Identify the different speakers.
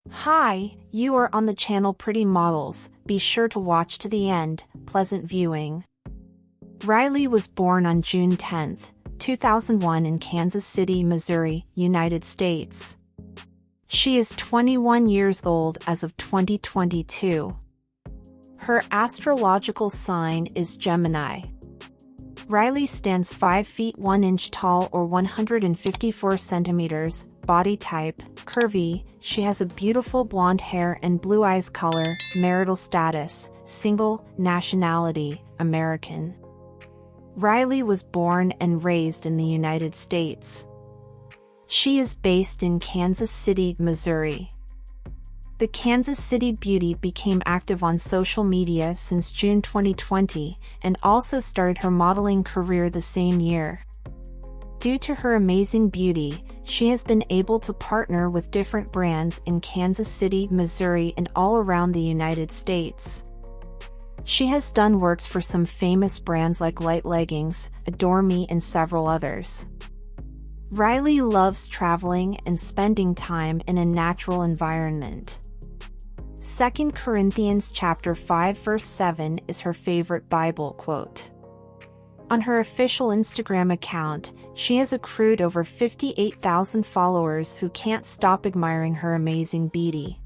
Speaker 1: Hi, you are on the channel Pretty Models. Be sure to watch to the end. Pleasant viewing. Riley was born on June 10, 2001 in Kansas City, Missouri, United States. She is 21 years old as of 2022. Her astrological sign is Gemini. Riley stands 5 feet 1 inch tall or 154 centimeters, body type, curvy. She has a beautiful blonde hair and blue eyes. Color, marital status, single, nationality, American. Riley was born and raised in the United States. She is based in Kansas City, Missouri. The Kansas City beauty became active on social media since June 2020 and also started her modeling career the same year. Due to her amazing beauty, she has been able to partner with different brands in Kansas City, Missouri and all around the United States. She has done works for some famous brands like Light Leggings, Adore Me and several others. Riley loves traveling and spending time in a natural environment. 2 Corinthians chapter 5 verse 7 is her favorite Bible quote. On her official Instagram account, she has accrued over 58,000 followers who can't stop admiring her amazing beauty.